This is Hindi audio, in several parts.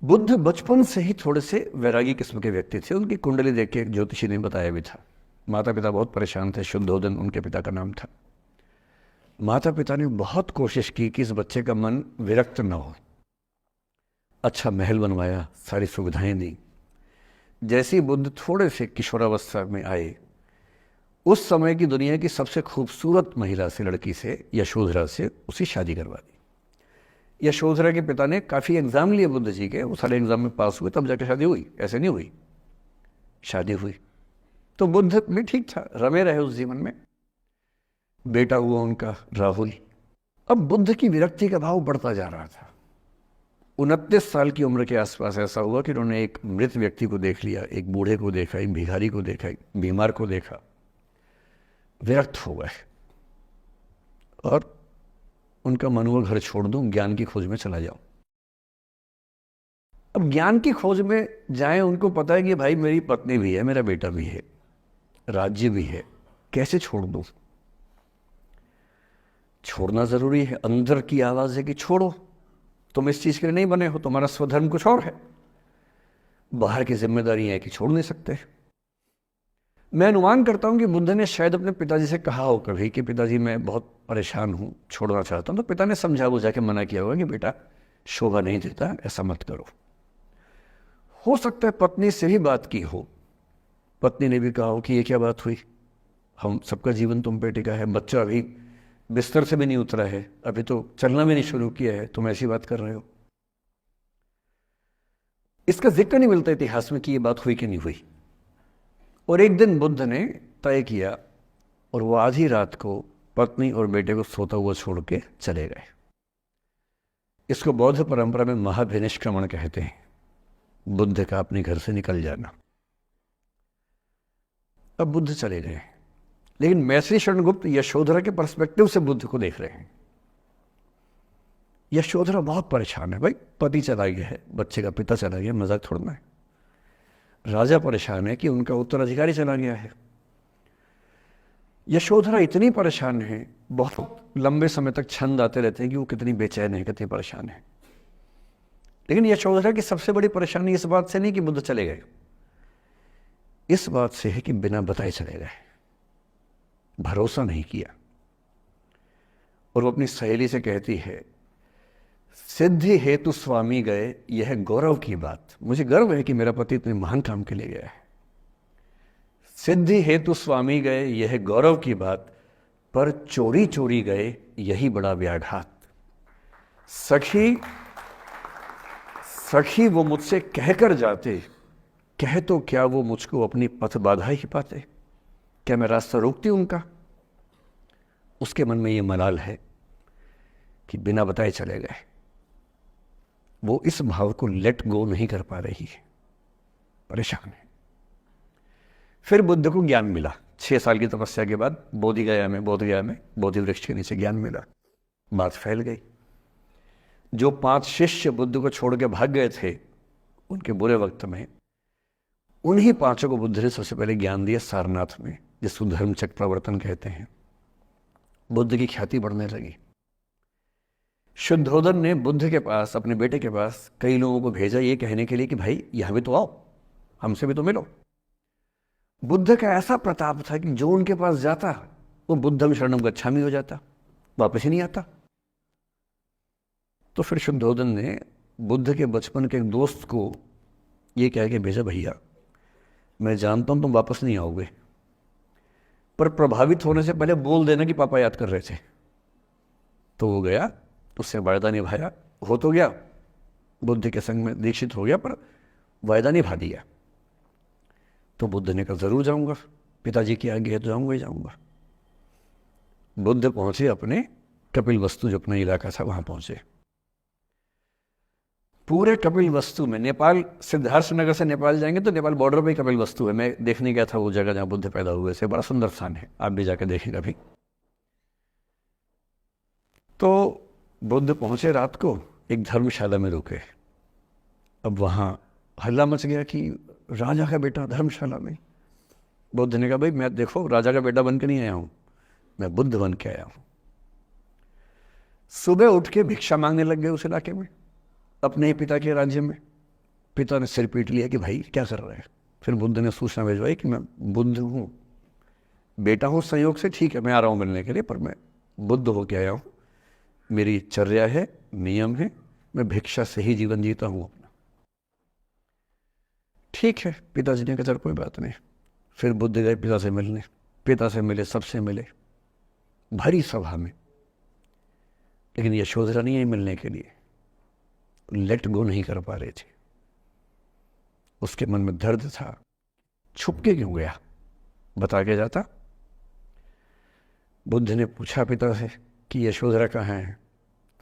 बुद्ध बचपन से ही थोड़े से वैरागी किस्म के व्यक्ति थे। उनकी कुंडली देख के एक ज्योतिषी ने बताया भी था। माता पिता बहुत परेशान थे। शुद्धोदन उनके पिता का नाम था। माता पिता ने बहुत कोशिश की कि इस बच्चे का मन विरक्त न हो। अच्छा महल बनवाया, सारी सुविधाएं दी। जैसे ही बुद्ध थोड़े से किशोरावस्था में आए, उस समय की दुनिया की सबसे खूबसूरत महिला से, लड़की से, यशोधरा से उसकी शादी करवा दी। यशोधरा के पिता ने काफ़ी एग्ज़ाम लिए बुद्ध जी के, वो सारे एग्ज़ाम में पास हुए, तब जाकर शादी हुई। ऐसे नहीं हुई, शादी हुई। तो बुद्ध भी ठीक था, रमे रहे उस जीवन में। बेटा हुआ उनका राहुल। अब बुद्ध की विरक्ति का भाव बढ़ता जा रहा था। 29 साल की उम्र के आसपास ऐसा हुआ कि उन्होंने एक मृत व्यक्ति को देख लिया, एक बूढ़े को देखा, एक भिखारी को देखा, एक बीमार को देखा। विरक्त हो गए और उनका मन हुआ घर छोड़ दूं, ज्ञान की खोज में चला जाऊं। अब ज्ञान की खोज में जाएं, उनको पता है कि भाई मेरी पत्नी भी है, मेरा बेटा भी है, राज्य भी है, कैसे छोड़ दूं? छोड़ना जरूरी है। अंदर की आवाज है कि छोड़ो, तुम इस चीज के लिए नहीं बने हो, तुम्हारा स्वधर्म कुछ और है। बाहर की जिम्मेदारी है कि छोड़ नहीं सकते। मैं अनुमान करता हूं कि बुद्ध ने शायद अपने पिताजी से कहा हो कभी कि पिताजी मैं बहुत परेशान हूं, छोड़ना चाहता हूं। तो पिता ने समझा बुझा के मना किया होगा कि बेटा शोभा नहीं देता, ऐसा मत करो। हो सकता है पत्नी से भी बात की हो, पत्नी ने भी कहा हो कि ये क्या बात हुई, हम सबका जीवन तुम पे टिका है, बच्चा अभी बिस्तर से भी नहीं उतरा है, अभी तो चलना भी नहीं शुरू किया है, तुम ऐसी बात कर रहे हो। इसका जिक्र नहीं मिलता इतिहास में कि ये बात हुई कि नहीं हुई। और एक दिन बुद्ध ने तय किया और वो आधी रात को पत्नी और बेटे को सोता हुआ छोड़ के चले गए। इसको बौद्ध परंपरा में महाभिनिष्क्रमण कहते हैं, बुद्ध का अपने घर से निकल जाना। अब बुद्ध चले गए, लेकिन मैत्री शरणगुप्त यशोधरा के पर्सपेक्टिव से बुद्ध को देख रहे हैं। यशोधरा बहुत परेशान है, भाई पति चला गया है, बच्चे का पिता चला गया, मजाक छोड़ना है। राजा परेशान है कि उनका उत्तराधिकारी चला गया है। यशोधरा इतनी परेशान है, बहुत लंबे समय तक छंद आते रहते हैं कि वो कितनी बेचैन है, कितनी परेशान है। लेकिन यशोधरा की सबसे बड़ी परेशानी इस बात से नहीं कि बुद्ध चले गए, इस बात से है कि बिना बताए चले गए, भरोसा नहीं किया। और वो अपनी सहेली से कहती है, सिद्धि हेतु स्वामी गए, यह गौरव की बात। मुझे गर्व है कि मेरा पति इतने महान काम के लिए गया है। सिद्धि हेतु स्वामी गए, यह गौरव की बात, पर चोरी चोरी गए, यही बड़ा व्याघात। सखी सखी वो मुझसे कहकर जाते, कह तो क्या वो मुझको अपनी पथ बाधा ही पाते, क्या मैं रास्ता रोकती उनका? उसके मन में ये मलाल है कि बिना बताए चले गए। वो इस भाव को लेट गो नहीं कर पा रही है, परेशान है। फिर बुद्ध को ज्ञान मिला 6 साल की तपस्या के बाद, बोधगया में बोधि वृक्ष के नीचे ज्ञान मिला। बात फैल गई। जो 5 शिष्य बुद्ध को छोड़ के भाग गए थे उनके बुरे वक्त में, उन्हीं 5 को बुद्ध ने सबसे पहले ज्ञान दिया सारनाथ में, जिसको धर्मचक्र प्रवर्तन कहते हैं। बुद्ध की ख्याति बढ़ने लगी। शुद्धोदन ने बुद्ध के पास, अपने बेटे के पास कई लोगों को भेजा ये कहने के लिए कि भाई यहां भी तो आओ, हमसे भी तो मिलो। बुद्ध का ऐसा प्रताप था कि जो उनके पास जाता वो बुद्धम शरणम गच्छामि हो जाता, वापस ही नहीं आता। तो फिर शुद्धोदन ने बुद्ध के बचपन के एक दोस्त को ये कह के भेजा, भैया मैं जानता हूं तुम वापस नहीं आओगे, पर प्रभावित होने से पहले बोल देना कि पापा याद कर रहे थे। तो वो गया, उससे वायदा निभाया, हो तो गया, बुद्ध के संग में दीक्षित हो गया, पर वायदा निभा दिया। तो बुद्ध ने कहा जरूर जाऊंगा, पिताजी की आज्ञा है तो जाऊंगा ही जाऊंगा। बुद्ध पहुंचे अपने कपिल वस्तु, जो अपना इलाका था, वहां पहुंचे। पूरे कपिल वस्तु में, नेपाल सिद्धार्थ नगर से नेपाल जाएंगे तो नेपाल बॉर्डर पे ही कपिल वस्तु है। मैं देखने गया था वो जगह जहां बुद्ध पैदा हुए थे, बड़ा सुंदर स्थान है, आप भी जाकर देखें कभी। तो बुद्ध पहुंचे रात को, एक धर्मशाला में रुके। अब वहां हल्ला मच गया कि राजा का बेटा धर्मशाला में। बुद्ध ने कहा, भाई मैं देखो राजा का बेटा बन के नहीं आया हूं, मैं बुद्ध बन के आया हूं। सुबह उठ के भिक्षा मांगने लग गए उस इलाके में, अपने ही पिता के राज्य में। पिता ने सिर पीट लिया कि भाई क्या कर रहे हैं। फिर बुद्ध ने सूचना भिजवाई कि मैं बुद्ध हूँ, बेटा हूँ संयोग से, ठीक है मैं आ रहा हूँ मिलने के लिए, पर मैं बुद्ध होके आया हूँ, मेरी चर्या है, नियम है, मैं भिक्षा से ही जीवन जीता हूँ अपना। ठीक है, पिताजी ने कहा चल कोई बात नहीं। फिर बुद्ध गए पिता से मिलने, पिता से मिले, सबसे मिले भरी सभा में, लेकिन यशोधरा नहीं आई मिलने के लिए, लेट गो नहीं कर पा रहे थे। उसके मन में दर्द था, छुप के क्यों गया, बता के जाता। बुद्ध ने पूछा पिता से कि यशोधरा कहाँ है,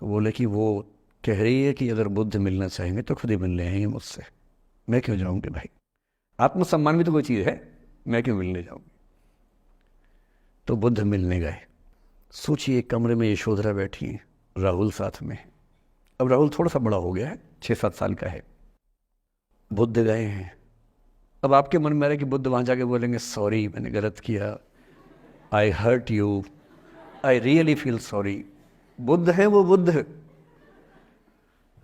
तो बोले कि वो कह रही है कि अगर बुद्ध मिलना चाहेंगे तो खुद ही मिलने आएंगे मुझसे, मैं क्यों जाऊंगी भाई, आत्मसम्मान भी तो कोई चीज़ है, मैं क्यों मिलने जाऊंगी। तो बुद्ध मिलने गए। सोचिए कमरे में यशोधरा बैठी है, राहुल साथ में। अब राहुल थोड़ा सा बड़ा हो गया है, 6-7 साल का है। बुद्ध गए हैं। अब आपके मन में आ रहा है कि बुद्ध वहाँ जाके बोलेंगे सॉरी मैंने गलत किया, I hurt you, I really feel sorry. बुद्ध है वो बुद्ध,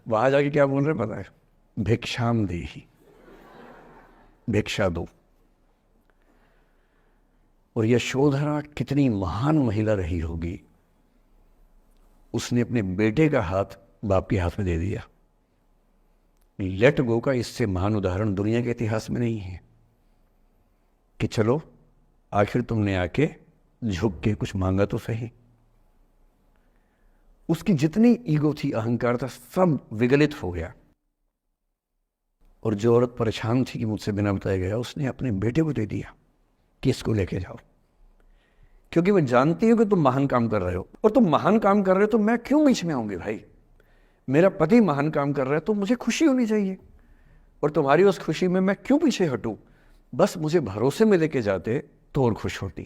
वहाँ जाके क्या बोल रहे पता है, भिक्षाम देहि, भिक्षा दो। और यशोधरा कितनी महान महिला रही होगी, उसने अपने बेटे का हाथ बाप के हाथ में दे दिया। लेट गो का इससे महान उदाहरण दुनिया के इतिहास में नहीं है कि चलो आखिर तुमने आके झुक के कुछ मांगा तो सही। उसकी जितनी ईगो थी, अहंकार था, सब विगलित हो गया। और जो औरत परेशान थी कि मुझसे बिना बताए गया, उसने अपने बेटे को दे दिया कि इसको लेके जाओ, क्योंकि मैं जानती हूँ कि तुम महान काम कर रहे हो, और तुम महान काम कर रहे हो तो मैं क्यों बीच में आऊंगी भाई। मेरा पति महान काम कर रहा है तो मुझे खुशी होनी चाहिए, और तुम्हारी उस खुशी में मैं क्यों पीछे हटूं। बस मुझे भरोसे में लेके जाते तो और खुश होती।